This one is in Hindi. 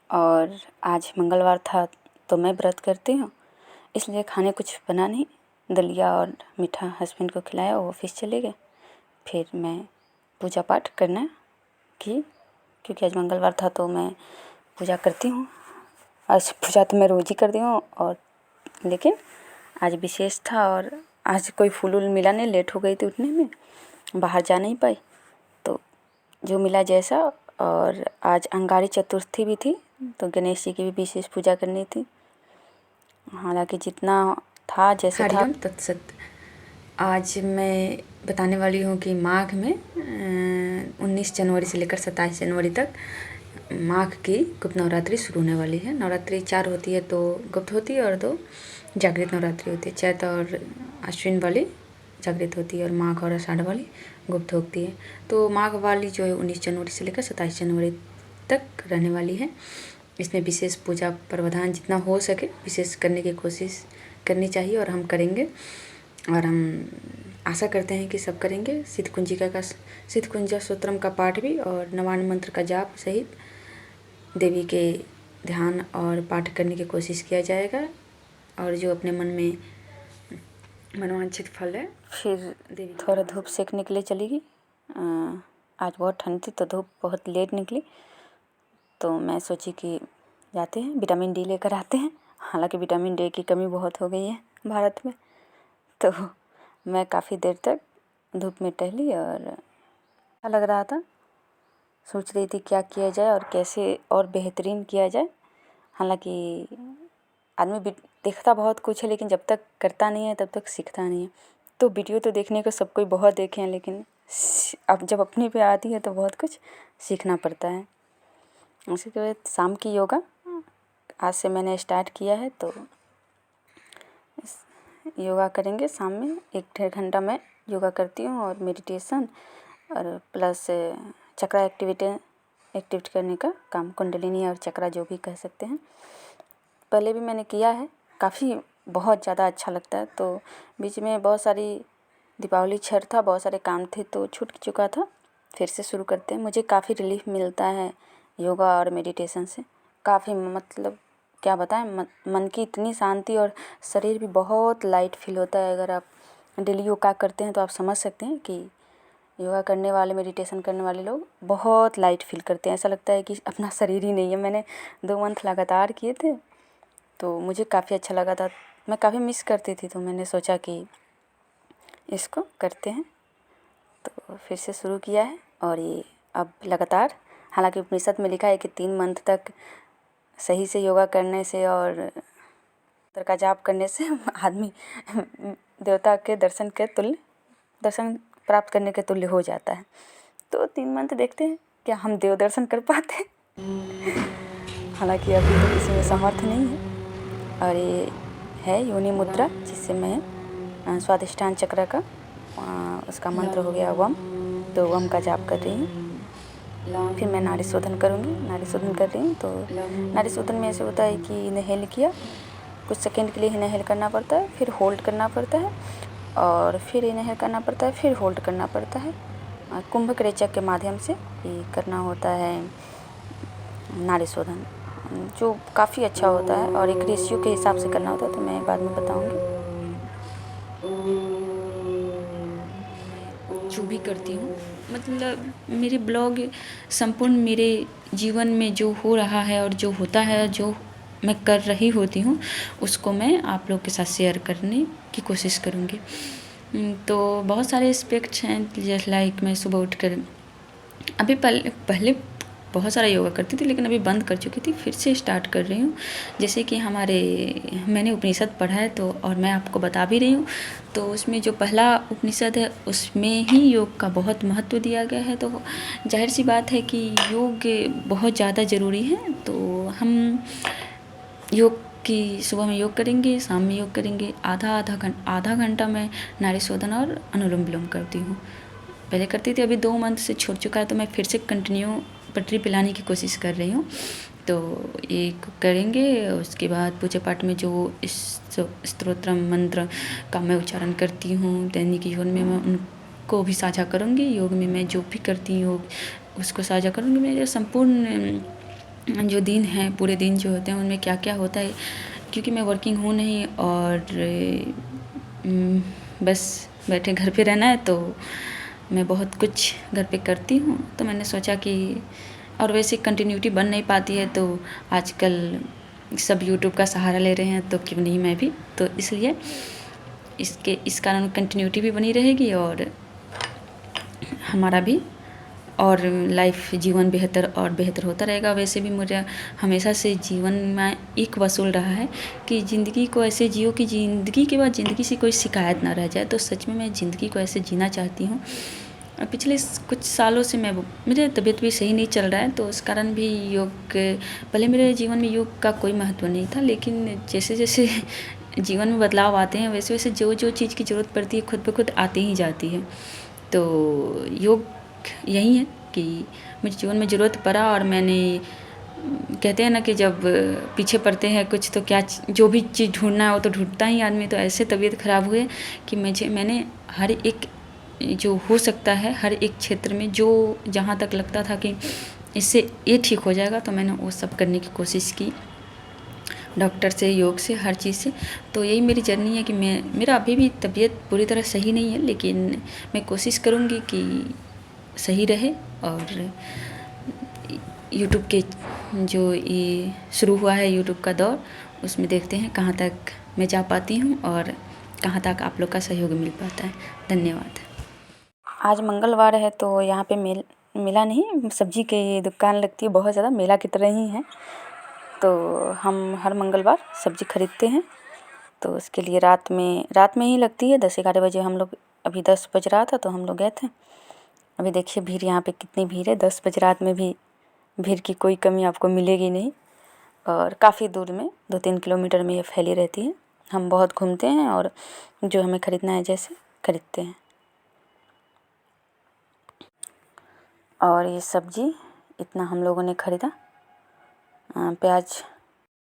और आज मंगलवार था तो मैं व्रत करती हूँ, इसलिए खाने कुछ बना नहीं। दलिया और मीठा हस्बैंड को खिलाया, वो ऑफिस चले गए। फिर मैं पूजा पाठ करना की, क्योंकि आज मंगलवार था तो मैं पूजा करती हूँ। आज पूजा तो मैं रोज़ ही करती हूँ, और लेकिन आज विशेष था और आज कोई फूल वूल मिला नहीं, लेट हो गई थी उठने में, बाहर जा नहीं पाई, तो जो मिला जैसा। और आज अंगारी चतुर्थी भी थी, तो गणेश जी की भी विशेष पूजा करनी थी। हालांकि जितना था जैसे था। हरिओम तत्सत। आज मैं बताने वाली हूँ कि माघ में 19 जनवरी से लेकर 27 जनवरी तक माघ की गुप्त नवरात्रि शुरू होने वाली है। नवरात्रि 4 होती है, 2 गुप्त होती है और 2 जागृत नवरात्रि होती है। चैत और अश्विन वाली जागृत होती है और माघ और आषाढ़ वाली गुप्त होती है। तो माघ वाली जो है 19 जनवरी से लेकर 27 जनवरी तक रहने वाली है। इसमें विशेष पूजा प्रावधान जितना हो सके विशेष करने की कोशिश करनी चाहिए, और हम करेंगे। और हम आशा करते हैं कि सब करेंगे। सिद्धकुंजिका का सिद्धकुंजा स्तोत्रम का पाठ भी और नवान्न मंत्र का जाप सहित देवी के ध्यान और पाठ करने की कोशिश किया जाएगा। और जो अपने मन में मनोवांछित फल है, फिर थोड़ा धूप सेकने के लिए चली गई। आज बहुत ठंड थी तो धूप बहुत लेट निकली, तो मैं सोची कि जाते हैं विटामिन डी लेकर आते हैं। हालांकि विटामिन डी की कमी बहुत हो गई है भारत में, तो मैं काफ़ी देर तक धूप में टहली और अच्छा लग रहा था। सोच रही थी क्या किया जाए और कैसे और बेहतरीन किया जाए। हालांकि आदमी देखता बहुत कुछ है, लेकिन जब तक करता नहीं है तब तक सीखता नहीं है। तो वीडियो तो देखने को सब कोई बहुत देखे हैं, लेकिन अब जब अपने पे आती है तो बहुत कुछ सीखना पड़ता है। उसी के बाद शाम की योगा आज से मैंने स्टार्ट किया है, तो योगा करेंगे शाम में 1-1.5 घंटा मैं योगा करती हूँ, और मेडिटेशन और प्लस चक्रा एक्टिवेट करने का काम, कुंडलिनी और चक्रा जो भी कह सकते हैं। पहले भी मैंने किया है, काफ़ी बहुत ज़्यादा अच्छा लगता है। तो बीच में बहुत सारी दीपावली छठ था, बहुत सारे काम थे तो छूट चुका था। फिर से शुरू करते हैं। मुझे काफ़ी रिलीफ मिलता है योगा और मेडिटेशन से, काफ़ी मतलब क्या बताएं, मन की इतनी शांति और शरीर भी बहुत लाइट फील होता है। अगर आप डेली योगा करते हैं तो आप समझ सकते हैं कि योगा करने वाले, मेडिटेशन करने वाले लोग बहुत लाइट फील करते हैं। ऐसा लगता है कि अपना शरीर ही नहीं है। मैंने 2 मंथ लगातार किए थे तो मुझे काफ़ी अच्छा लगा था। मैं काफ़ी मिस करती थी, तो मैंने सोचा कि इसको करते हैं, तो फिर से शुरू किया है। और ये अब लगातार, हालांकि उपनिषद में लिखा है कि 3 मंथ तक सही से योगा करने से और मंत्र का जाप करने से आदमी देवता के दर्शन प्राप्त करने के तुल्य हो जाता है। तो 3 मंथ देखते हैं क्या हम देव दर्शन कर पाते हैं। हालांकि अभी तो किसी में समर्थ नहीं है। और ये है योनि मुद्रा, जिससे मैं स्वादिष्ठान चक्र का उसका मंत्र हो गया वम, तो वम का जाप कर रही हूँ। फिर मैं नाड़ी शोधन करूँगी। नाड़ी शोधन कर रही हूँ, तो नाड़ी शोधन में ऐसे होता है कि इनहेल किया, कुछ सेकंड के लिए इनहेल करना पड़ता है, फिर होल्ड करना पड़ता है, और फिर इनहेल करना पड़ता है, फिर होल्ड करना पड़ता है। कुंभक रेचक के माध्यम से ये करना होता है नाड़ी शोधन, जो काफ़ी अच्छा होता है और एक रेशियो के हिसाब से करना होता है, तो मैं बाद में बताऊंगी। जो भी करती हूँ, मतलब मेरे ब्लॉग संपूर्ण मेरे जीवन में जो हो रहा है और जो होता है, जो मैं कर रही होती हूँ, उसको मैं आप लोग के साथ शेयर करने की कोशिश करूँगी। तो बहुत सारे एस्पेक्ट्स हैं, जैसे लाइक मैं सुबह उठकर अभी पहले बहुत सारा योगा करती थी, लेकिन अभी बंद कर चुकी थी, फिर से स्टार्ट कर रही हूँ। जैसे कि मैंने उपनिषद पढ़ा है, तो और मैं आपको बता भी रही हूँ। तो उसमें जो पहला उपनिषद है उसमें ही योग का बहुत महत्व दिया गया है। तो जाहिर सी बात है कि योग बहुत ज़्यादा ज़रूरी है। तो हम योग की सुबह में योग करेंगे, शाम में योग करेंगे। आधा घंटा मैं नाड़ी शोधन और अनुलोम विलोम करती हूँ। पहले करती थी, अभी 2 मंथ से छूट चुका है, तो मैं फिर से कंटिन्यू पटरी पिलाने की कोशिश कर रही हूँ। तो ये करेंगे। उसके बाद पूजा पाठ में जो इस स्तोत्र मंत्र का मैं उच्चारण करती हूँ दैनिक जीवन में, मैं उनको भी साझा करूँगी। योग में मैं जो भी करती हूँ उसको साझा करूँगी। मेरे संपूर्ण जो दिन है, पूरे दिन जो होते हैं उनमें क्या क्या होता है, क्योंकि मैं वर्किंग हूँ नहीं और बस बैठे घर पे रहना है, तो मैं बहुत कुछ घर पे करती हूँ। तो मैंने सोचा कि और वैसे कंटिन्यूटी बन नहीं पाती है, तो आजकल सब यूट्यूब का सहारा ले रहे हैं, तो क्यों नहीं मैं भी। तो इसलिए इस कारण कंटिन्यूटी भी बनी रहेगी और हमारा भी और लाइफ जीवन बेहतर और बेहतर होता रहेगा। वैसे भी मुझे हमेशा से जीवन में एक वसूल रहा है कि ज़िंदगी को ऐसे जियो कि ज़िंदगी के बाद ज़िंदगी से कोई शिकायत ना रह जाए। तो सच में मैं ज़िंदगी को ऐसे जीना चाहती हूँ। पिछले कुछ सालों से मेरे तबीयत भी सही नहीं चल रहा है, तो उस कारण भी योग पहले मेरे जीवन में योग का कोई महत्व नहीं था, लेकिन जैसे जैसे जीवन में बदलाव आते हैं वैसे वैसे जो जो चीज़ की ज़रूरत पड़ती है खुद ब खुद आती ही जाती है। तो योग यही है कि मुझे जीवन में ज़रूरत पड़ा और मैंने कहते हैं ना कि जब पीछे पड़ते हैं कुछ तो क्या जो भी चीज़ ढूंढना है वो तो ढूंढता ही आदमी। तो ऐसे तबीयत ख़राब हुए कि मैंने हर एक जो हो सकता है हर एक क्षेत्र में जो जहाँ तक लगता था कि इससे ये ठीक हो जाएगा, तो मैंने वो सब करने की कोशिश की, डॉक्टर से, योग से, हर चीज़ से। तो यही मेरी जर्नी है कि मेरा अभी भी तबीयत पूरी तरह सही नहीं है, लेकिन मैं कोशिश करूँगी कि सही रहे। और यूट्यूब के जो ये शुरू हुआ है यूट्यूब का दौर, उसमें देखते हैं कहाँ तक मैं जा पाती हूँ और कहाँ तक आप लोग का सहयोग मिल पाता है। धन्यवाद। आज मंगलवार है तो यहाँ पे मेला नहीं, सब्जी की दुकान लगती है, बहुत ज़्यादा मेला की तरह ही है। तो हम हर मंगलवार सब्जी खरीदते हैं। तो उसके लिए रात में ही लगती है, 10-11 बजे हम लोग, अभी 10 बज रहा था तो हम लोग गए थे। अभी देखिए भीड़ यहाँ पे कितनी भीड़ है, 10 बजे रात में भी भीड़ की कोई कमी आपको मिलेगी नहीं। और काफ़ी दूर में 2-3 किलोमीटर में ये फैली रहती है। हम बहुत घूमते हैं और जो हमें ख़रीदना है जैसे खरीदते हैं। और ये सब्जी इतना हम लोगों ने ख़रीदा, प्याज